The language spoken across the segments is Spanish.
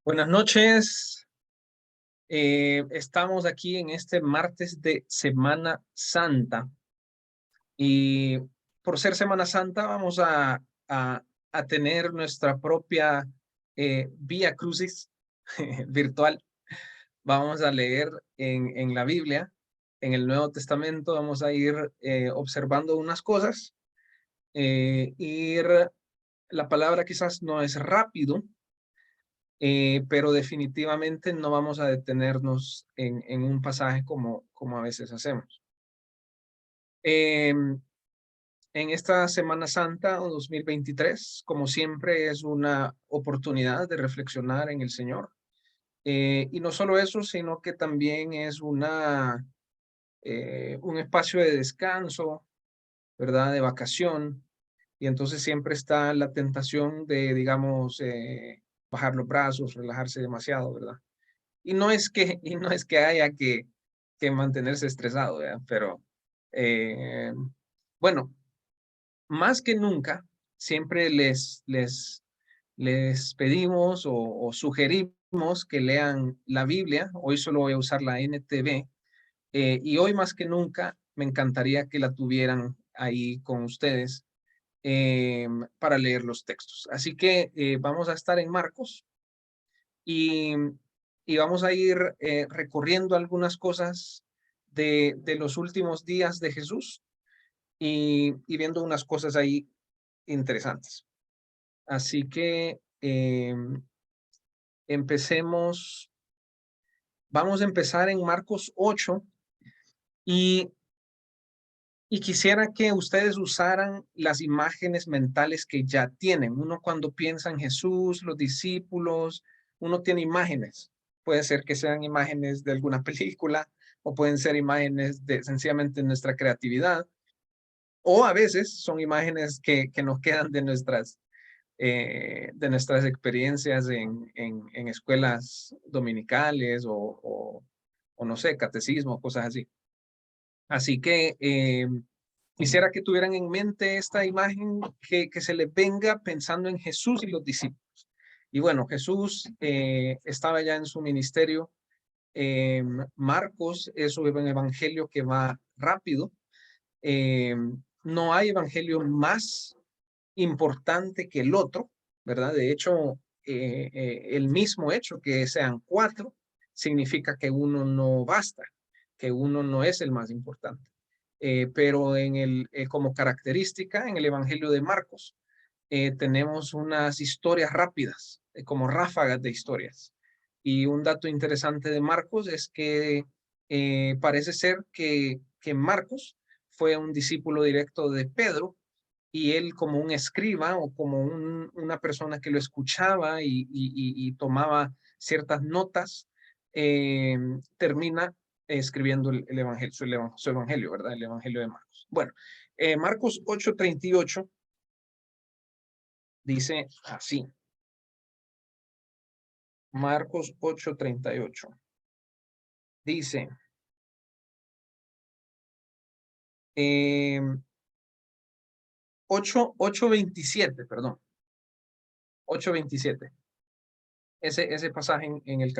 Buenas noches. Estamos aquí en este martes de Semana Santa y por ser Semana Santa vamos a tener nuestra propia Vía Crucis virtual. Vamos a leer en la Biblia, en el Nuevo Testamento, vamos a ir observando unas cosas. La palabra quizás no es rápido, pero definitivamente no vamos a detenernos en un pasaje como a veces hacemos. En esta Semana Santa o 2023, como siempre, es una oportunidad de reflexionar en el Señor. Y no solo eso, sino que también es un espacio de descanso, ¿verdad? De vacación. Y entonces siempre está la tentación de, digamos, bajar los brazos, relajarse demasiado, ¿verdad? Y no es que haya que mantenerse estresado, ¿verdad? Pero bueno, más que nunca, siempre les pedimos o sugerimos que lean la Biblia. Hoy solo voy a usar la NTV, y hoy más que nunca me encantaría que la tuvieran ahí con ustedes para leer los textos. Así que vamos a estar en Marcos y, y vamos a ir recorriendo algunas cosas de los últimos días de Jesús y viendo unas cosas ahí interesantes. Así que empecemos. Vamos a empezar en Marcos 8 y, y quisiera que ustedes usaran las imágenes mentales que ya tienen. Uno cuando piensa en Jesús, los discípulos, uno tiene imágenes. Puede ser que sean imágenes de alguna película o pueden ser imágenes de sencillamente nuestra creatividad, o a veces son imágenes que nos quedan de nuestras experiencias en escuelas dominicales o no sé, catecismo, cosas así. Así que quisiera que tuvieran en mente esta imagen que se les venga pensando en Jesús y los discípulos. Y bueno, Jesús estaba ya en su ministerio. Marcos es un evangelio que va rápido. Eh, no hay evangelio más importante que el otro, ¿verdad? De hecho, el mismo hecho que sean cuatro significa que uno no basta, que uno no es el más importante. Pero como característica, en el Evangelio de Marcos, tenemos unas historias rápidas, como ráfagas de historias. Y un dato interesante de Marcos es que parece ser que Marcos fue un discípulo directo de Pedro, y él como un escriba o como una persona que lo escuchaba y tomaba ciertas notas, termina escribiendo el evangelio, su evangelio, ¿verdad? El evangelio de Marcos. Bueno, Marcos 8:38 dice así. Marcos 8:38 dice, 8:27, perdón, 8:27. Ese pasaje en el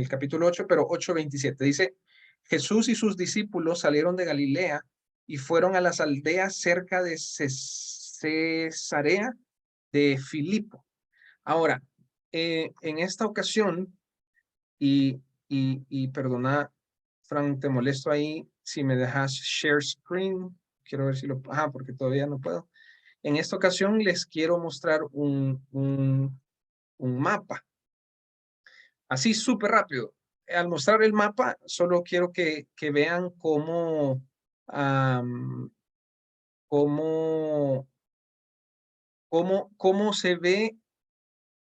capítulo 8, pero 8:27 dice, Jesús y sus discípulos salieron de Galilea y fueron a las aldeas cerca de Cesarea de Filipo. Ahora, en esta ocasión, y perdona, Frank, te molesto ahí, si me dejas share screen, quiero ver si porque todavía no puedo. En esta ocasión les quiero mostrar un mapa. Así súper rápido. Al mostrar el mapa, solo quiero que vean am, cómo, cómo se ve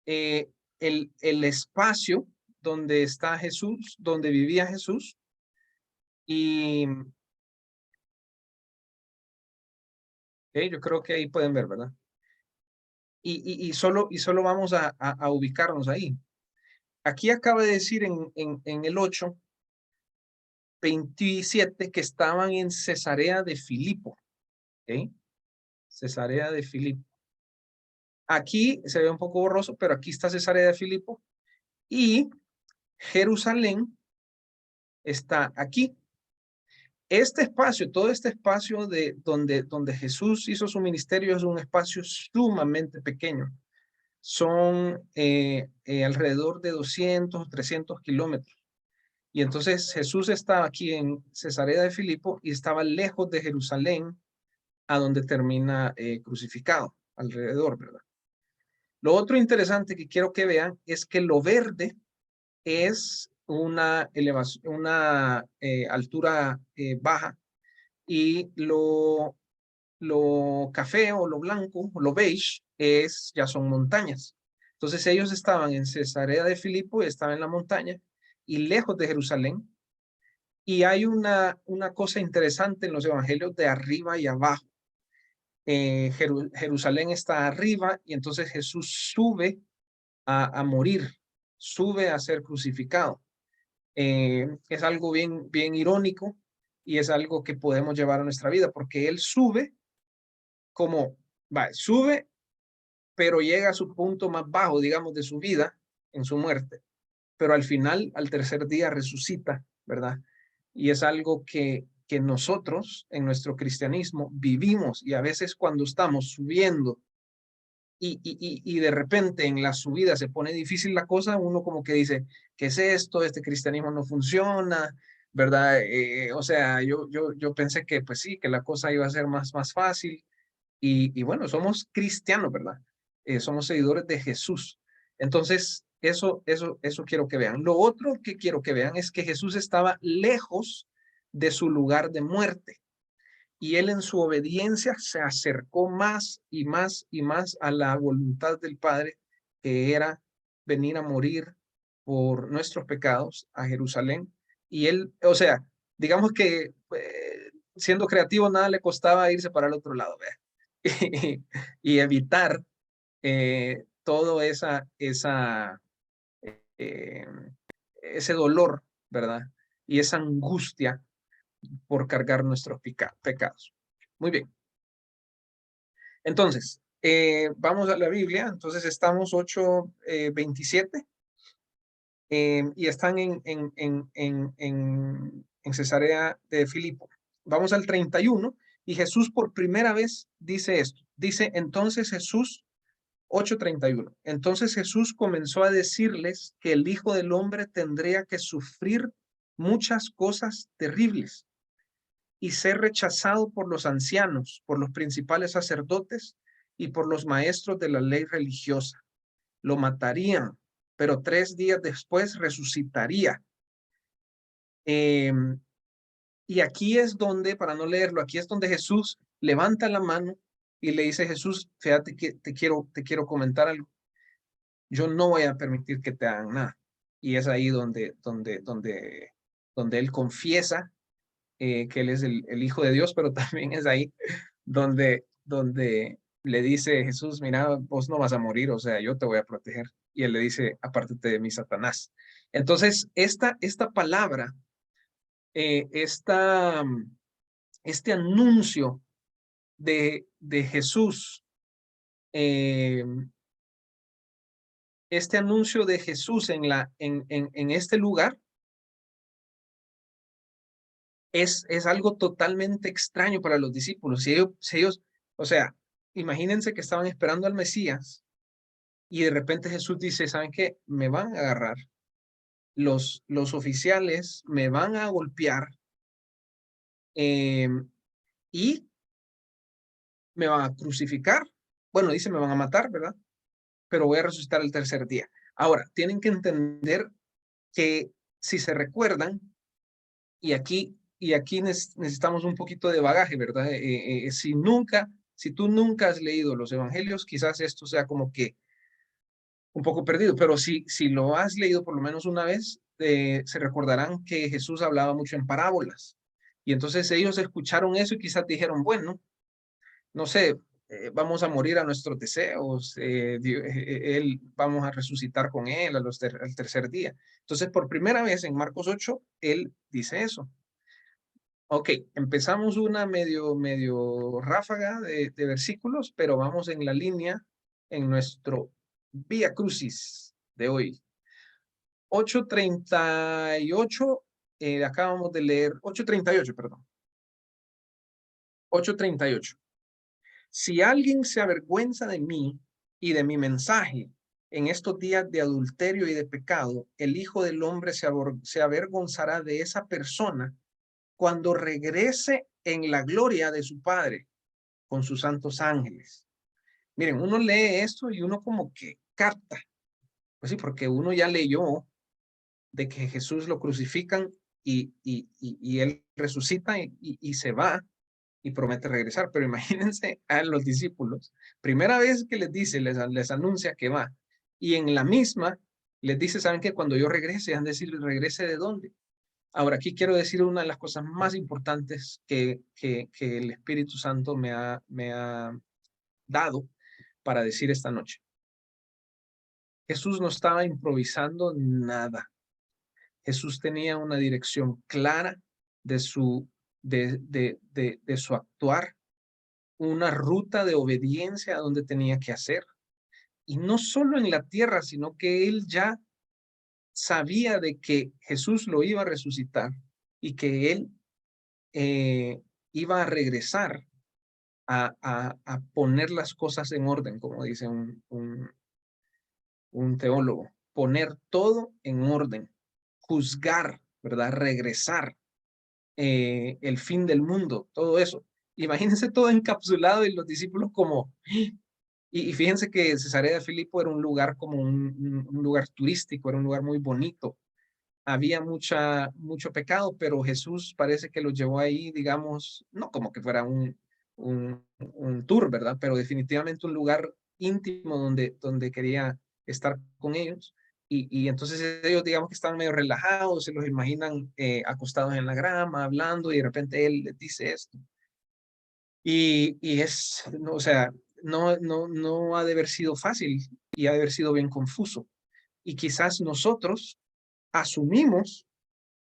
el espacio donde está Jesús, donde vivía Jesús. Y yo creo que ahí pueden ver, ¿verdad? Y solo vamos a ubicarnos ahí. Aquí acaba de decir en el 8:27 que estaban en Cesarea de Filipo. ¿Ok? Cesarea de Filipo. Aquí se ve un poco borroso, pero aquí está Cesarea de Filipo. y Jerusalén está aquí. Este espacio, todo este espacio de donde Jesús hizo su ministerio es un espacio sumamente pequeño. Son alrededor de 200 o 300 kilómetros. Y entonces Jesús estaba aquí en Cesarea de Filipo y estaba lejos de Jerusalén, a donde termina crucificado, alrededor, ¿verdad? Lo otro interesante que quiero que vean es que lo verde es una elevación, una altura baja, y lo café o lo blanco, o lo beige, ya son montañas. Entonces ellos estaban en Cesarea de Filipo y estaban en la montaña y lejos de Jerusalén. Y hay una cosa interesante en los evangelios de arriba y abajo. Jerusalén está arriba y entonces Jesús sube a morir, sube a ser crucificado. Es algo bien, bien irónico y es algo que podemos llevar a nuestra vida, porque él sube sube, pero llega a su punto más bajo, digamos, de su vida en su muerte. Pero al final, al tercer día, resucita, ¿verdad? Y es algo que nosotros en nuestro cristianismo vivimos, y a veces cuando estamos subiendo y de repente en la subida se pone difícil la cosa, uno como que dice, ¿qué es esto? Este cristianismo no funciona, ¿verdad? O sea, yo pensé que pues sí, que la cosa iba a ser más fácil. Y bueno, somos cristianos, ¿verdad? Somos seguidores de Jesús. Entonces, eso quiero que vean. Lo otro que quiero que vean es que Jesús estaba lejos de su lugar de muerte. Y él en su obediencia se acercó más y más y más a la voluntad del Padre, que era venir a morir por nuestros pecados a Jerusalén. Y él, o sea, digamos que siendo creativo, nada le costaba irse para el otro lado, ¿vea? Y evitar todo eh, ese dolor, ¿verdad? Y esa angustia por cargar nuestros pecados. Muy bien. Entonces, vamos a la Biblia. Entonces estamos 8:27 y están en Cesarea de Filipo. Vamos al 31 y Jesús por primera vez dice esto. Dice, entonces Jesús, 8:31. Entonces Jesús comenzó a decirles que el Hijo del Hombre tendría que sufrir muchas cosas terribles y ser rechazado por los ancianos, por los principales sacerdotes y por los maestros de la ley religiosa. Lo matarían, pero 3 días después resucitaría. Y aquí es donde, para no leerlo, aquí es donde Jesús levanta la mano y le dice, Jesús, fíjate que te quiero comentar algo. Yo no voy a permitir que te hagan nada. Y es ahí donde él confiesa que él es el Hijo de Dios, pero también es ahí donde le dice Jesús, mira, vos no vas a morir, o sea, yo te voy a proteger. Y él le dice, apártate de mí, Satanás. Entonces, esta palabra, eh, esta, este anuncio de Jesús, eh, este anuncio de Jesús en este lugar es algo totalmente extraño para los discípulos. Si ellos, o sea, imagínense que estaban esperando al Mesías y de repente Jesús dice, ¿saben qué? Me van a agarrar, los oficiales me van a golpear eh, y me van a crucificar. Bueno, dice, me van a matar, ¿verdad? Pero voy a resucitar el tercer día. Ahora, tienen que entender que si se recuerdan, y aquí necesitamos un poquito de bagaje, ¿verdad? Si tú nunca has leído los evangelios, quizás esto sea como que un poco perdido, pero si lo has leído por lo menos una vez, se recordarán que Jesús hablaba mucho en parábolas. Y entonces ellos escucharon eso y quizás dijeron, bueno, no sé, vamos a morir a nuestros deseos, vamos a resucitar con él al tercer día. Entonces, por primera vez en Marcos 8, él dice eso. Ok, empezamos una medio ráfaga de versículos, pero vamos en la línea en nuestro Vía Crucis de hoy. 8:38, acabamos de leer, 8:38, perdón. 8:38. Si alguien se avergüenza de mí y de mi mensaje en estos días de adulterio y de pecado, el Hijo del Hombre se avergonzará de esa persona cuando regrese en la gloria de su Padre con sus santos ángeles. Miren, uno lee esto y uno como que capta, pues sí, porque uno ya leyó de que Jesús lo crucifican y él resucita y se va y promete regresar. Pero imagínense a los discípulos, primera vez que les dice, les anuncia que va, y en la misma les dice, ¿saben qué? Cuando yo regrese, han de decir, ¿regrese de dónde? Ahora, aquí quiero decir una de las cosas más importantes que el Espíritu Santo me ha dado para decir esta noche. Jesús no estaba improvisando nada. Jesús tenía una dirección clara de su actuar, una ruta de obediencia a donde tenía que hacer. Y no solo en la tierra, sino que él ya sabía de que Jesús lo iba a resucitar y que él iba a regresar a poner las cosas en orden, como dice un teólogo, poner todo en orden, juzgar, ¿verdad? Regresar, el fin del mundo, todo eso. Imagínense todo encapsulado y los discípulos como, y fíjense que Cesarea de Filipo era un lugar como un lugar turístico, era un lugar muy bonito. Había mucho pecado, pero Jesús parece que lo llevó ahí, digamos, no como que fuera un tour, ¿verdad? Pero definitivamente un lugar íntimo donde quería estar con ellos. Y entonces ellos, digamos que estaban medio relajados, se los imaginan acostados en la grama, hablando, y de repente él les dice esto. Y es, no, o sea, no ha de haber sido fácil y ha de haber sido bien confuso. Y quizás nosotros asumimos,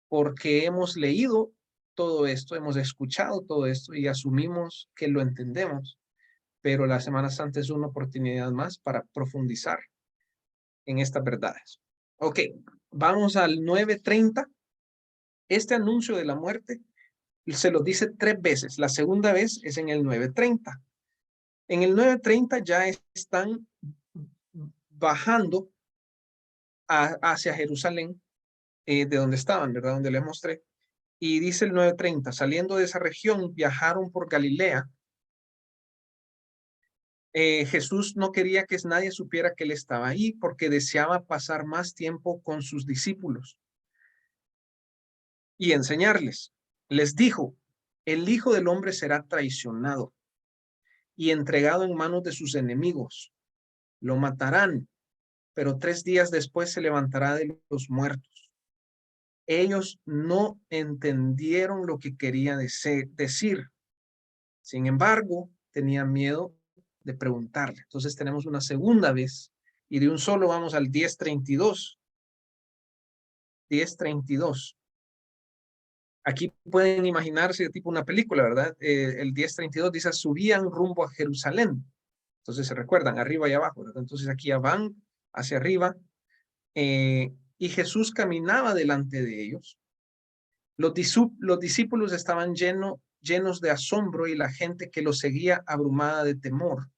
porque hemos leído todo esto, hemos escuchado todo esto y asumimos que lo entendemos, pero la Semana Santa es una oportunidad más para profundizar en estas verdades. Ok, vamos al 9:30. Este anuncio de la muerte se lo dice 3 veces. La segunda vez es en el 9:30. En el 9:30 ya están bajando hacia Jerusalén, de donde estaban, ¿verdad? Donde les mostré. Y dice el 9:30, saliendo de esa región, viajaron por Galilea. Jesús no quería que nadie supiera que él estaba ahí porque deseaba pasar más tiempo con sus discípulos y enseñarles. Les dijo, el Hijo del Hombre será traicionado y entregado en manos de sus enemigos. Lo matarán, pero 3 días después se levantará de los muertos. Ellos no entendieron lo que quería decir. Sin embargo, tenían miedo de preguntarle. Entonces tenemos una segunda vez y de un solo vamos al 10:32. 10:32. Aquí pueden imaginarse tipo una película, ¿verdad? El 10:32 dice, subían rumbo a Jerusalén. Entonces se recuerdan, arriba y abajo, ¿verdad? Entonces aquí ya van hacia arriba, y Jesús caminaba delante de ellos. Los discípulos estaban llenos de asombro y la gente que los seguía abrumada de temor.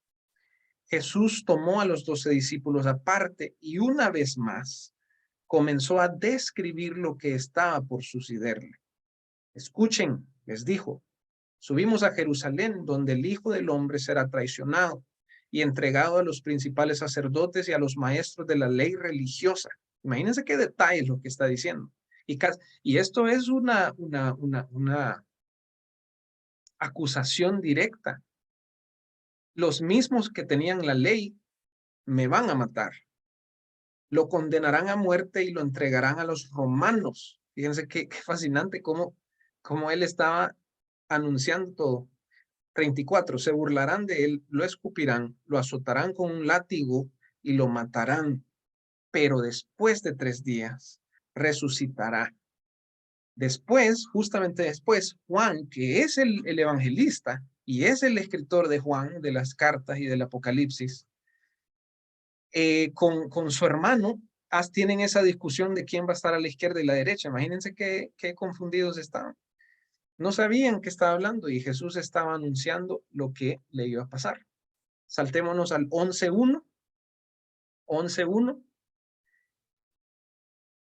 Jesús tomó a los 12 discípulos aparte y una vez más comenzó a describir lo que estaba por sucederle. Escuchen, les dijo, subimos a Jerusalén, donde el Hijo del Hombre será traicionado y entregado a los principales sacerdotes y a los maestros de la ley religiosa. Imagínense qué detalle es lo que está diciendo. Y esto es una acusación directa. Los mismos que tenían la ley me van a matar. Lo condenarán a muerte y lo entregarán a los romanos. Fíjense qué fascinante cómo él estaba anunciando todo. 34, se burlarán de él, lo escupirán, lo azotarán con un látigo y lo matarán, pero después de 3 días resucitará. Después, justamente después, Juan, que es el evangelista y es el escritor de Juan, de las cartas y del Apocalipsis, con su hermano, tienen esa discusión de quién va a estar a la izquierda y la derecha. Imagínense qué confundidos estaban. No sabían qué estaba hablando y Jesús estaba anunciando lo que le iba a pasar. Saltémonos al 11:1. 11:1.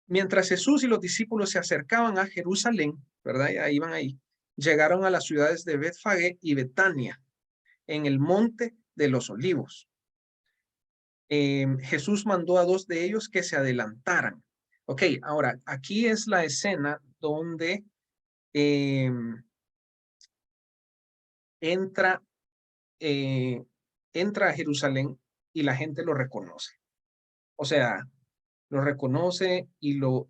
Mientras Jesús y los discípulos se acercaban a Jerusalén, ¿verdad? Ya iban ahí. Llegaron a las ciudades de Betfagé y Betania, en el monte de los olivos. Jesús mandó a 2 de ellos que se adelantaran. Ok, ahora, aquí es la escena donde entra a Jerusalén y la gente lo reconoce. O sea, lo reconoce y lo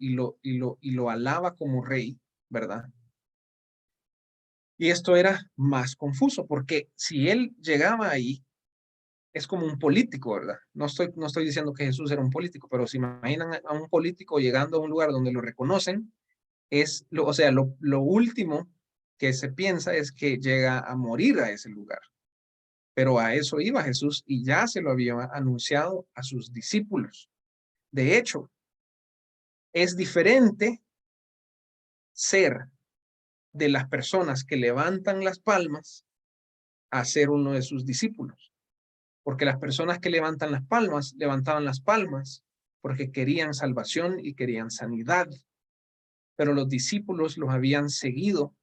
alaba como rey, ¿verdad? Y esto era más confuso, porque si él llegaba ahí, es como un político, ¿verdad? No estoy diciendo que Jesús era un político, pero si imaginan a un político llegando a un lugar donde lo reconocen, o sea, lo último que se piensa es que llega a morir a ese lugar. Pero a eso iba Jesús y ya se lo había anunciado a sus discípulos. De hecho, es diferente ser de las personas que levantan las palmas a ser uno de sus discípulos. Porque las personas que levantaban las palmas porque querían salvación y querían sanidad. Pero los discípulos los habían seguido.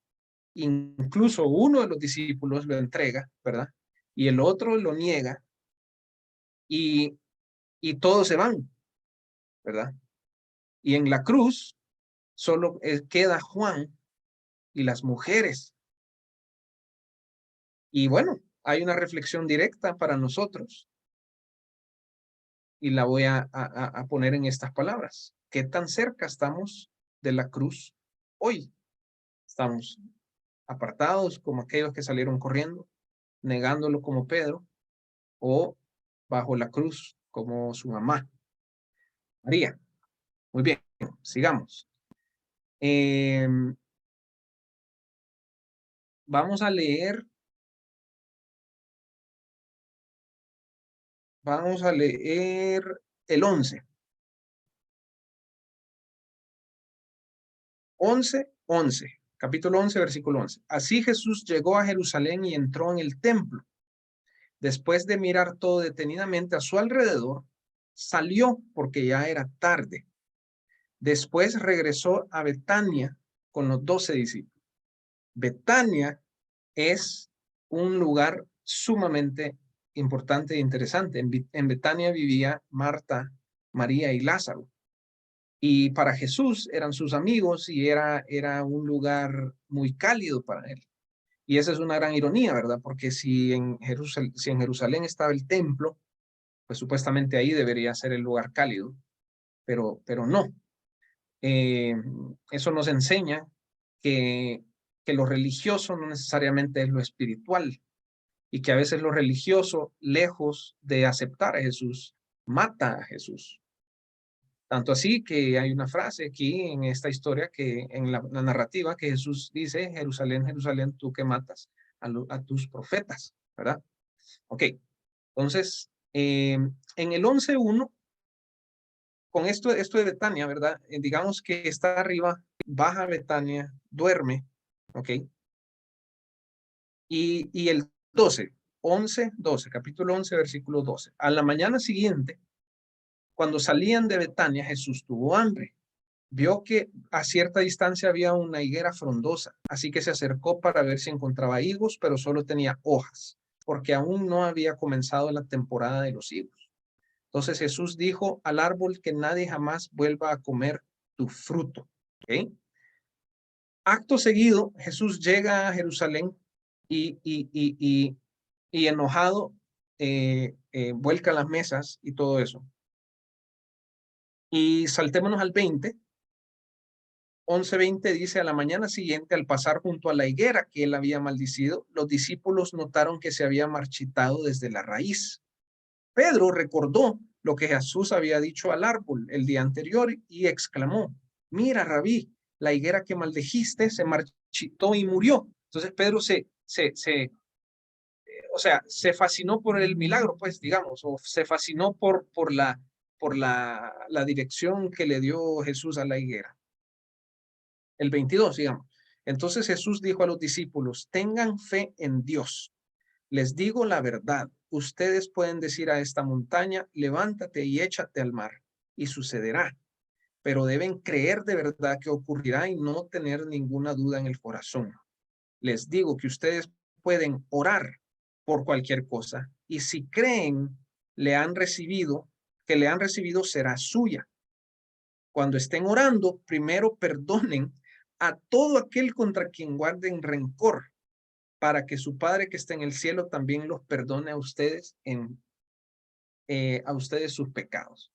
Incluso uno de los discípulos lo entrega, ¿verdad? Y el otro lo niega y todos se van, ¿verdad? Y en la cruz solo queda Juan y las mujeres. Y bueno, hay una reflexión directa para nosotros y la voy a poner en estas palabras. ¿Qué tan cerca estamos de la cruz hoy? ¿Estamos apartados como aquellos que salieron corriendo, negándolo como Pedro, o bajo la cruz como su mamá, María? Muy bien, sigamos. Vamos a leer el 11. 11, capítulo 11, versículo 11. Así Jesús llegó a Jerusalén y entró en el templo. Después de mirar todo detenidamente a su alrededor, salió porque ya era tarde. Después regresó a Betania con los 12 discípulos. Betania es un lugar sumamente importante e interesante. En Betania vivía Marta, María y Lázaro. Y para Jesús eran sus amigos y era un lugar muy cálido para él. Y esa es una gran ironía, ¿verdad? Porque si en Jerusalén estaba el templo, pues supuestamente ahí debería ser el lugar cálido, pero no. Eso nos enseña que lo religioso no necesariamente es lo espiritual y que a veces lo religioso, lejos de aceptar a Jesús, mata a Jesús. Tanto así que hay una frase aquí en esta historia, que en la narrativa, que Jesús dice: Jerusalén, Jerusalén, tú que matas a tus profetas, ¿verdad? Ok, entonces, en el 11:1, con esto de Betania, ¿verdad? Digamos que está arriba, baja Betania, duerme, ¿ok? Y el 12, 12, capítulo 11, versículo 12. A la mañana siguiente, cuando salían de Betania, Jesús tuvo hambre. Vio que a cierta distancia había una higuera frondosa, así que se acercó para ver si encontraba higos, pero solo tenía hojas, porque aún no había comenzado la temporada de los higos. Entonces Jesús dijo al árbol: que nadie jamás vuelva a comer tu fruto. ¿Okay? Acto seguido, Jesús llega a Jerusalén y enojado vuelca las mesas y todo eso. Y saltémonos al 20. 11:20 dice: a la mañana siguiente, al pasar junto a la higuera que él había maldicido, los discípulos notaron que se había marchitado desde la raíz. Pedro recordó lo que Jesús había dicho al árbol el día anterior y exclamó: mira, Rabí, la higuera que maldijiste se marchitó y murió. Entonces Pedro o sea, se fascinó por el milagro, pues, digamos, o se fascinó por por la dirección que le dio Jesús a la higuera. El 22, digamos. Entonces Jesús dijo a los discípulos, tengan fe en Dios. Les digo la verdad, ustedes pueden decir a esta montaña, levántate y échate al mar, y sucederá. Pero deben creer de verdad que ocurrirá y no tener ninguna duda en el corazón. Les digo que ustedes pueden orar por cualquier cosa, y si creen que le han recibido será suya. Cuando estén orando, primero perdonen a todo aquel contra quien guarden rencor, para que su Padre que está en el cielo también los perdone a ustedes a ustedes sus pecados.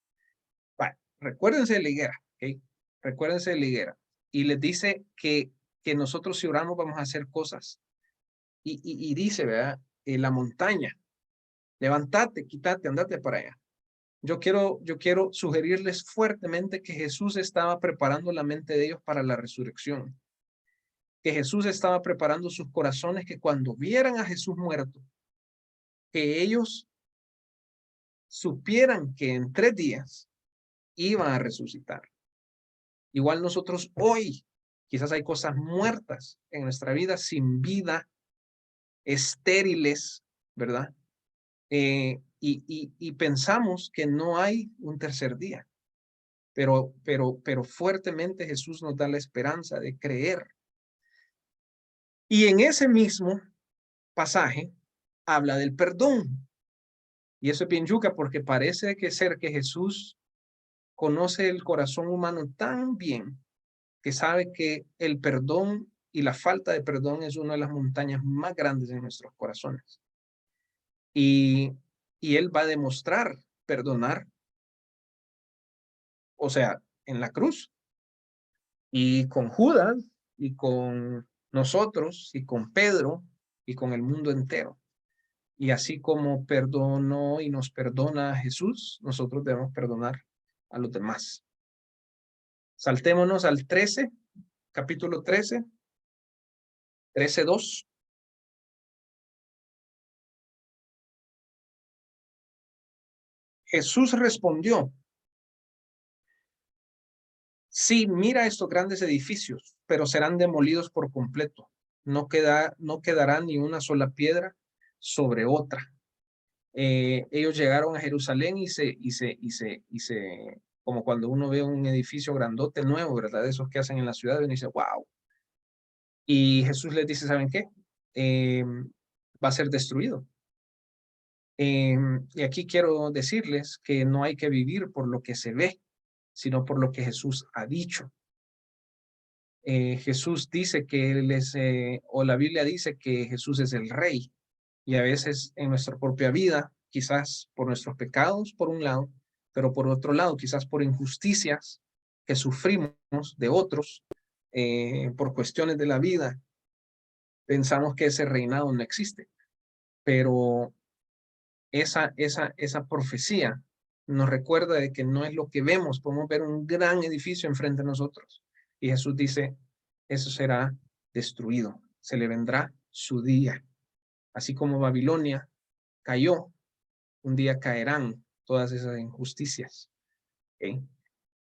Bueno, recuérdense de la higuera, ¿ok? Recuérdense de la higuera. Y les dice que nosotros si oramos vamos a hacer cosas. Y dice, ¿verdad? La montaña, levántate, quítate, andate para allá. Yo quiero sugerirles fuertemente que Jesús estaba preparando la mente de ellos para la resurrección. Que Jesús estaba preparando sus corazones, que cuando vieran a Jesús muerto, que ellos supieran que en 3 días iban a resucitar. Igual nosotros hoy, quizás hay cosas muertas en nuestra vida, sin vida, estériles, ¿verdad? Y pensamos que no hay un tercer día. Pero fuertemente Jesús nos da la esperanza de creer. Y en ese mismo pasaje habla del perdón. Y eso es bien yuca porque parece que Jesús conoce el corazón humano tan bien que sabe que el perdón y la falta de perdón es una de las montañas más grandes de nuestros corazones. Y él va a demostrar perdonar, o sea, en la cruz, y con Judas, y con nosotros, y con Pedro, y con el mundo entero. Y así como perdonó y nos perdona a Jesús, nosotros debemos perdonar a los demás. Saltémonos al 13, capítulo 13, 13:2. Jesús respondió, sí, mira estos grandes edificios, pero serán demolidos por completo. No quedará ni una sola piedra sobre otra. Ellos llegaron a Jerusalén como cuando uno ve un edificio grandote nuevo, ¿verdad? De esos que hacen en la ciudad, y uno dice, wow. Y Jesús les dice, ¿saben qué? Va a ser destruido. Y aquí quiero decirles que no hay que vivir por lo que se ve, sino por lo que Jesús ha dicho. Jesús dice que Él es, o la Biblia dice que Jesús es el Rey. Y a veces en nuestra propia vida, quizás por nuestros pecados, por un lado, pero por otro lado, quizás por injusticias que sufrimos de otros, por cuestiones de la vida, pensamos que ese reinado no existe. Pero esa profecía nos recuerda de que no es lo que vemos. Podemos ver un gran edificio enfrente de nosotros. Y Jesús dice, eso será destruido. Se le vendrá su día. Así como Babilonia cayó, un día caerán todas esas injusticias. ¿Okay?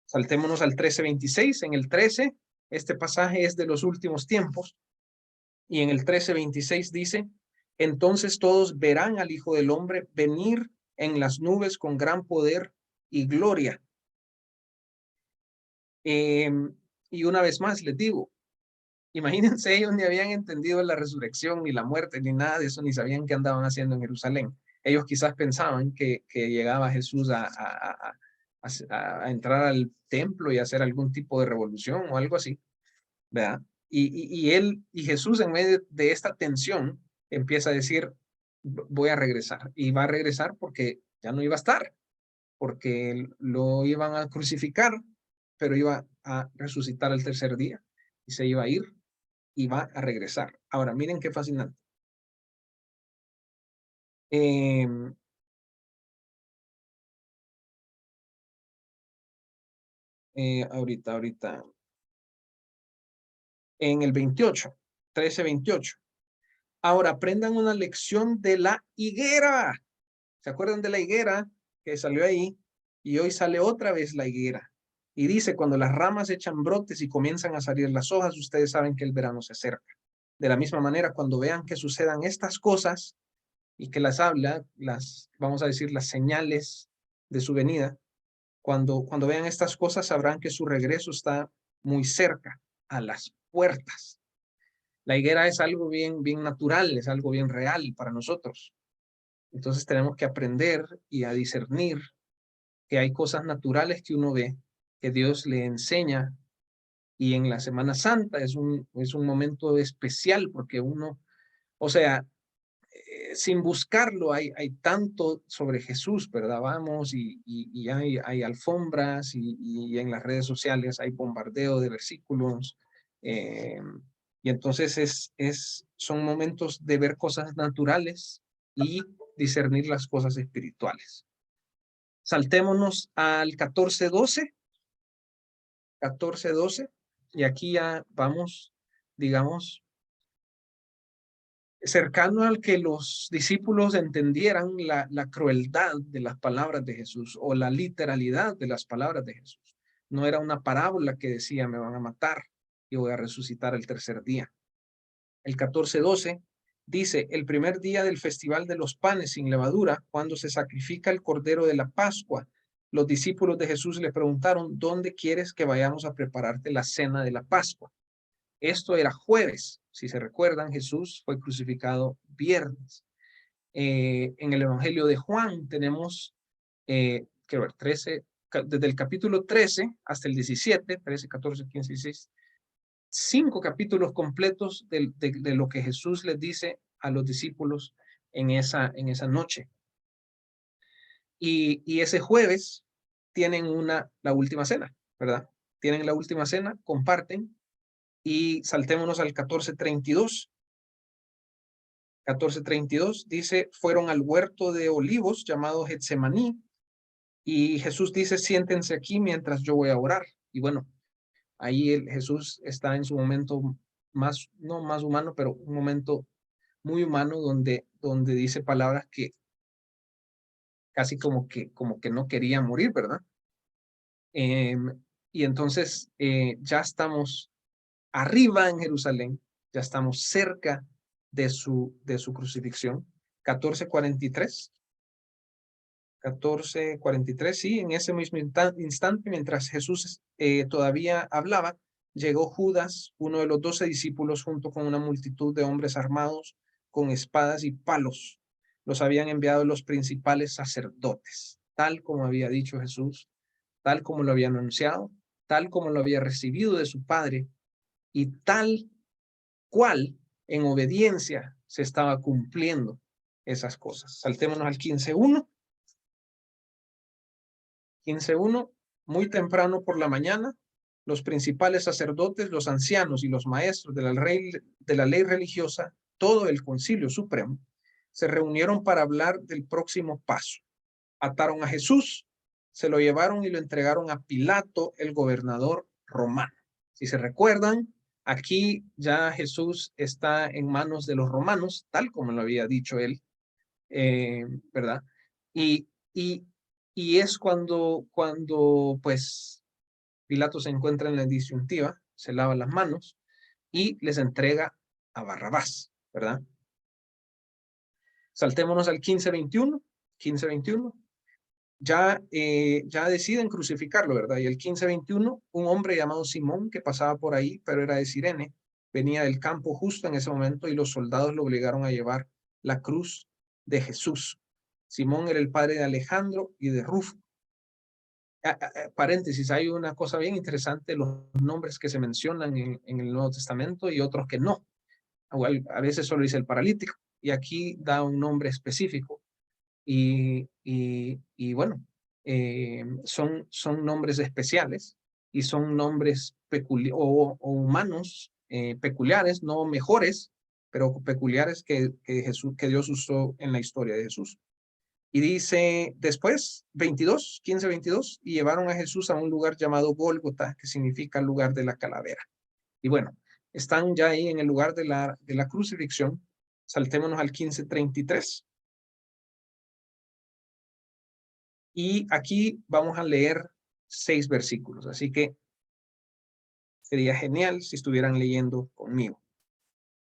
Saltémonos al 13:26. En el 13, este pasaje es de los últimos tiempos. Y en el 13:26 dice, entonces todos verán al Hijo del Hombre venir en las nubes con gran poder y gloria. Y una vez más les digo, imagínense, ellos ni habían entendido la resurrección, ni la muerte, ni nada de eso, ni sabían qué andaban haciendo en Jerusalén. Ellos quizás pensaban que llegaba Jesús a entrar al templo y hacer algún tipo de revolución o algo así, ¿verdad? Y Jesús en medio de esta tensión empieza a decir, voy a regresar. Y va a regresar porque ya no iba a estar, porque lo iban a crucificar, pero iba a resucitar el tercer día y se iba a ir y va a regresar. Ahora, miren qué fascinante. Ahorita. En el 28, 13:28. Ahora, aprendan una lección de la higuera. ¿Se acuerdan de la higuera que salió ahí? y hoy sale otra vez la higuera. Y dice, cuando las ramas echan brotes y comienzan a salir las hojas, ustedes saben que el verano se acerca. De la misma manera, cuando vean que sucedan estas cosas y que las habla, vamos a decir, las señales de su venida, cuando vean estas cosas sabrán que su regreso está muy cerca, a las puertas. La higuera es algo bien natural, es algo bien real para nosotros. Entonces tenemos que aprender y a discernir que hay cosas naturales que uno ve, que Dios le enseña, y en la Semana Santa es un momento especial porque uno, o sea, sin buscarlo hay tanto sobre Jesús, ¿verdad? Vamos y hay alfombras y en las redes sociales hay bombardeo de versículos, y entonces son momentos de ver cosas naturales y discernir las cosas espirituales. Saltémonos al 14:12, y aquí ya vamos, digamos, cercano al que los discípulos entendieran la crueldad de las palabras de Jesús o la literalidad de las palabras de Jesús. No era una parábola que decía, me van a matar y voy a resucitar el tercer día. El 14:12 dice, el primer día del festival de los panes sin levadura, cuando se sacrifica el cordero de la Pascua, los discípulos de Jesús le preguntaron, ¿dónde quieres que vayamos a prepararte la cena de la Pascua? Esto era jueves. Si se recuerdan, Jesús fue crucificado viernes. En el Evangelio de Juan tenemos, quiero ver, 13, desde el capítulo 13 hasta el 17, 13, 14, 15, 16, 5 capítulos completos de lo que Jesús les dice a los discípulos en esa noche. Y ese jueves tienen la última cena, ¿verdad? Tienen la última cena, comparten, y saltémonos al 14:32. 14:32 dice, fueron al huerto de olivos llamado Getsemaní, y Jesús dice, siéntense aquí mientras yo voy a orar. Y bueno, ahí Jesús está en su momento más, no más humano, pero un momento muy humano donde dice palabras que casi como que no quería morir, ¿verdad? Y entonces ya estamos arriba en Jerusalén, ya estamos cerca de su crucifixión. 14:43. 14:43, sí, en ese mismo instante, mientras Jesús todavía hablaba, llegó Judas, uno de los 12 discípulos, junto con una multitud de hombres armados con espadas y palos. Los habían enviado los principales sacerdotes, tal como había dicho Jesús, tal como lo había anunciado, tal como lo había recibido de su Padre, y tal cual en obediencia se estaba cumpliendo esas cosas. Saltémonos al 15:1. 15:1, muy temprano por la mañana, los principales sacerdotes, los ancianos y los maestros de la ley religiosa, todo el concilio supremo, se reunieron para hablar del próximo paso. Ataron a Jesús, se lo llevaron y lo entregaron a Pilato, el gobernador romano. Si se recuerdan, aquí ya Jesús está en manos de los romanos, tal como lo había dicho él, ¿verdad? Y es cuando pues Pilato se encuentra en la disyuntiva, se lava las manos y les entrega a Barrabás, ¿verdad? Saltémonos al 15:21. 15:21. Ya deciden crucificarlo, ¿verdad? Y el 15:21, un hombre llamado Simón, que pasaba por ahí, pero era de Cirene, venía del campo justo en ese momento y los soldados lo obligaron a llevar la cruz de Jesús. Simón era el padre de Alejandro y de Rufo. Paréntesis, hay una cosa bien interesante, los nombres que se mencionan en el Nuevo Testamento y otros que no. A veces solo dice el paralítico y aquí da un nombre específico. Y bueno, son nombres especiales y son nombres o humanos peculiares, no mejores, pero peculiares que Dios usó en la historia de Jesús. Y dice después, 15:22, y llevaron a Jesús a un lugar llamado Gólgota, que significa lugar de la calavera. Y bueno, están ya ahí en el lugar de la crucifixión. Saltémonos al 15:33. Y aquí vamos a leer 6 versículos, así que sería genial si estuvieran leyendo conmigo.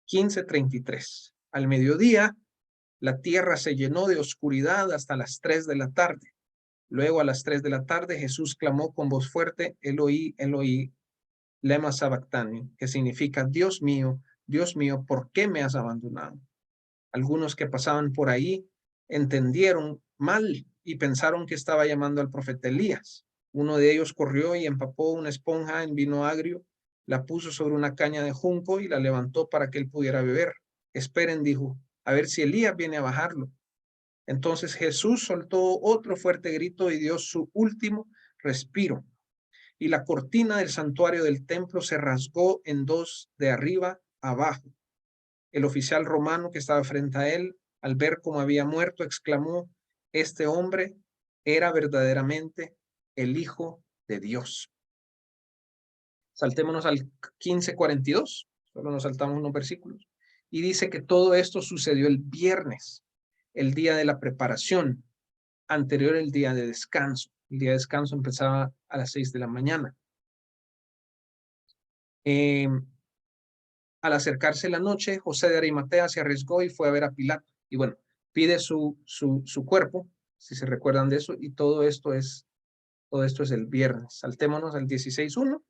15:33. Al mediodía, la tierra se llenó de oscuridad hasta las 3 de la tarde. Luego a las 3 de la tarde Jesús clamó con voz fuerte, Eloí, Eloí, lema sabactani, que significa, Dios mío, ¿por qué me has abandonado? Algunos que pasaban por ahí entendieron mal y pensaron que estaba llamando al profeta Elías. Uno de ellos corrió y empapó una esponja en vino agrio, la puso sobre una caña de junco y la levantó para que él pudiera beber. Esperen, dijo, a ver si Elías viene a bajarlo. Entonces Jesús soltó otro fuerte grito y dio su último respiro. Y la cortina del santuario del templo se rasgó en dos de arriba a abajo. El oficial romano que estaba frente a él, al ver cómo había muerto, exclamó, este hombre era verdaderamente el Hijo de Dios. Saltémonos al 15:42, solo nos saltamos unos versículos, y dice que todo esto sucedió el viernes, el día de la preparación, anterior al día de descanso. El día de descanso empezaba a las 6 de la mañana. Al acercarse la noche, José de Arimatea se arriesgó y fue a ver a Pilato. Y bueno, pide su cuerpo, si se recuerdan de eso, y todo esto es el viernes. Saltémonos al 16:1.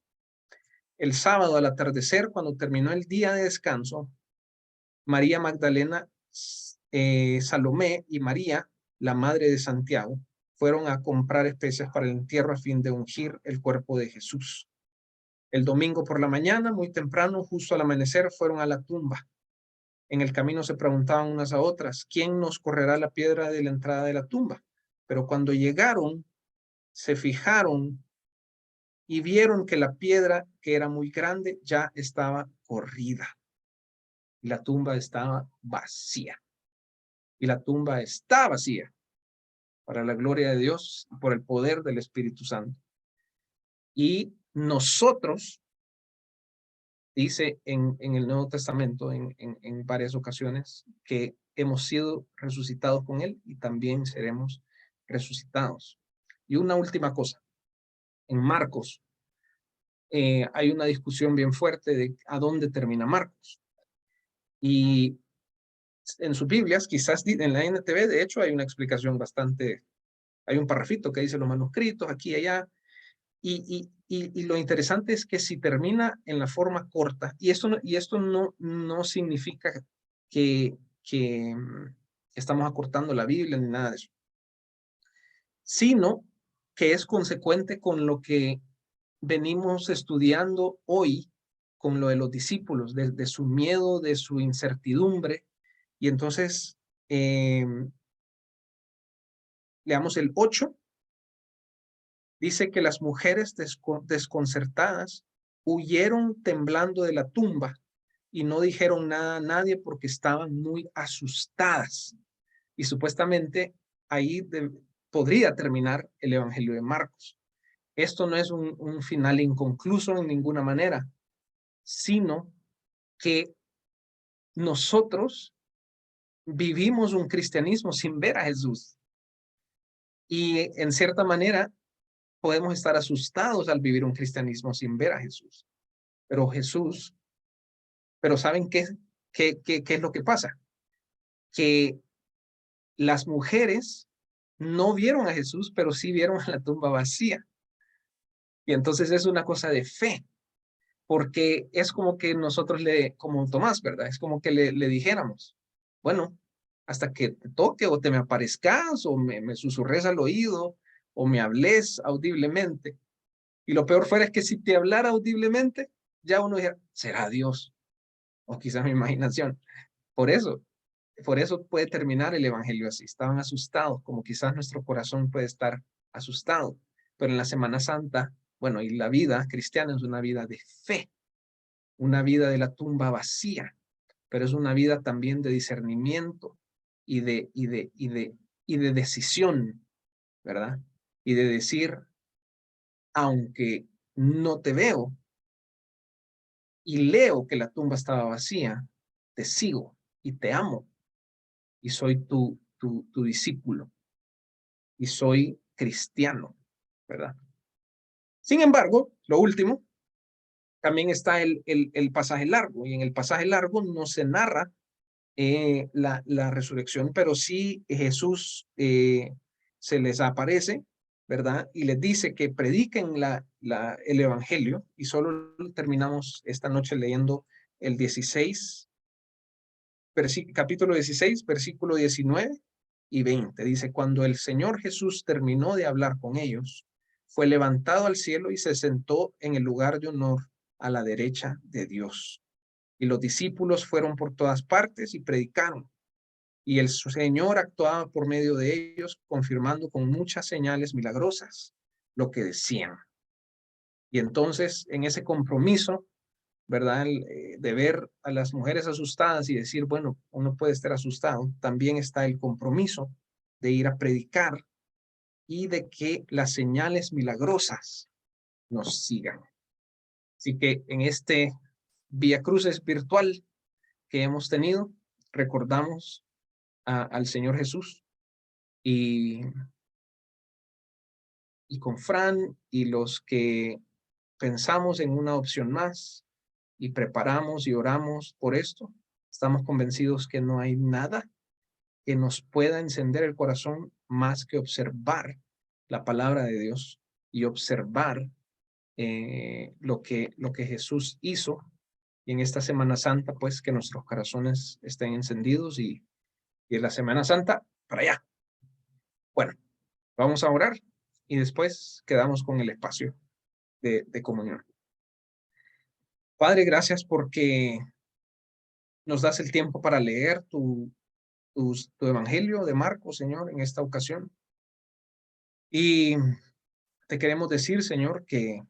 El sábado al atardecer, cuando terminó el día de descanso, María Magdalena, Salomé y María, la madre de Santiago, fueron a comprar especias para el entierro a fin de ungir el cuerpo de Jesús. El domingo por la mañana, muy temprano, justo al amanecer, fueron a la tumba. En el camino se preguntaban unas a otras, ¿quién nos correrá la piedra de la entrada de la tumba? Pero cuando llegaron, se fijaron y vieron que la piedra, que era muy grande, ya estaba corrida. Y la tumba estaba vacía. Y la tumba está vacía para la gloria de Dios y por el poder del Espíritu Santo. Y nosotros, dice en el Nuevo Testamento, en varias ocasiones, que hemos sido resucitados con Él y también seremos resucitados. Y una última cosa, en Marcos hay una discusión bien fuerte de a dónde termina Marcos. Y en sus Biblias, quizás en la NTV, de hecho, hay una explicación bastante, hay un parrafito que dice los manuscritos, aquí y allá, y lo interesante es que si termina en la forma corta, y esto no significa que estamos acortando la Biblia ni nada de eso, sino que es consecuente con lo que venimos estudiando hoy, con lo de los discípulos, de su miedo, de su incertidumbre, y entonces leamos el 8. Dice que las mujeres desconcertadas huyeron temblando de la tumba y no dijeron nada a nadie porque estaban muy asustadas. Y supuestamente ahí podría terminar el Evangelio de Marcos. Esto no es un final inconcluso en ninguna manera, sino que nosotros vivimos un cristianismo sin ver a Jesús. Y en cierta manera podemos estar asustados al vivir un cristianismo sin ver a Jesús. Pero ¿saben qué es lo que pasa? Que las mujeres no vieron a Jesús, pero sí vieron a la tumba vacía. Y entonces es una cosa de fe, porque es como que nosotros como Tomás, ¿verdad? Es como que le dijéramos, bueno, hasta que te toque o te me aparezcas o me susurres al oído o me hables audiblemente. Y lo peor fuera es que si te hablara audiblemente, ya uno dijera, será Dios, o quizás mi imaginación. Por eso puede terminar el Evangelio así. Estaban asustados, como quizás nuestro corazón puede estar asustado. Pero en la Semana Santa, bueno, y la vida cristiana es una vida de fe, una vida de la tumba vacía, pero es una vida también de discernimiento y de decisión, ¿verdad? Y de decir, aunque no te veo y leo que la tumba estaba vacía, te sigo y te amo y soy tu discípulo y soy cristiano, ¿verdad? Sin embargo, lo último, también está el pasaje largo, y en el pasaje largo no se narra la resurrección, pero sí Jesús se les aparece, ¿verdad? Y les dice que prediquen el evangelio, y solo terminamos esta noche leyendo el 16, capítulo 16, versículo 19 y 20. Dice, cuando el Señor Jesús terminó de hablar con ellos, fue levantado al cielo y se sentó en el lugar de honor a la derecha de Dios. Y los discípulos fueron por todas partes y predicaron. Y el Señor actuaba por medio de ellos, confirmando con muchas señales milagrosas lo que decían. Y entonces, en ese compromiso, ¿verdad? De ver a las mujeres asustadas y decir, bueno, uno puede estar asustado, también está el compromiso de ir a predicar y de que las señales milagrosas nos sigan. Así que en este Vía Crucis virtual que hemos tenido, recordamos al Señor Jesús y con Fran y los que pensamos en una opción más y preparamos y oramos por esto, estamos convencidos que no hay nada que nos pueda encender el corazón más que observar la palabra de Dios y observar lo que Jesús hizo. Y en esta Semana Santa, pues que nuestros corazones estén encendidos y en la Semana Santa, para allá. Bueno, vamos a orar y después quedamos con el espacio de comunión. Padre, gracias porque nos das el tiempo para leer tu evangelio de Marcos, Señor, en esta ocasión. Y te queremos decir, Señor, que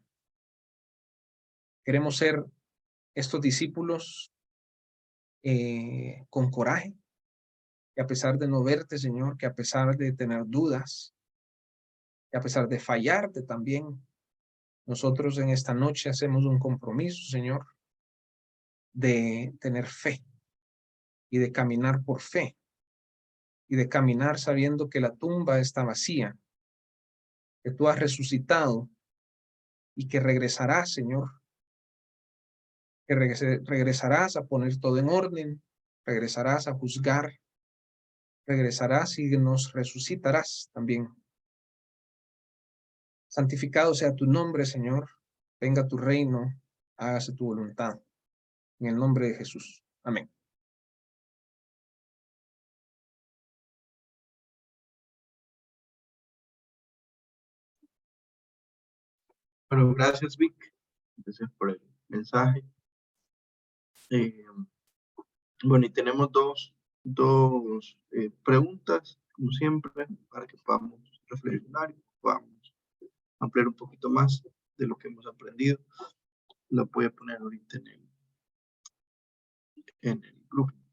queremos ser estos discípulos con coraje, que a pesar de no verte, Señor, que a pesar de tener dudas, que a pesar de fallarte también, nosotros en esta noche hacemos un compromiso, Señor, de tener fe y de caminar por fe y de caminar sabiendo que la tumba está vacía, que tú has resucitado y que regresarás, Señor, que regresarás a poner todo en orden, regresarás a juzgar, regresarás y nos resucitarás también. Santificado sea tu nombre, Señor, venga tu reino, hágase tu voluntad. En el nombre de Jesús. Amén. Bueno, gracias Vic, gracias por el mensaje. Bueno, y tenemos dos preguntas, como siempre, para que podamos reflexionar y podamos ampliar un poquito más de lo que hemos aprendido. La voy a poner ahorita en el grupo.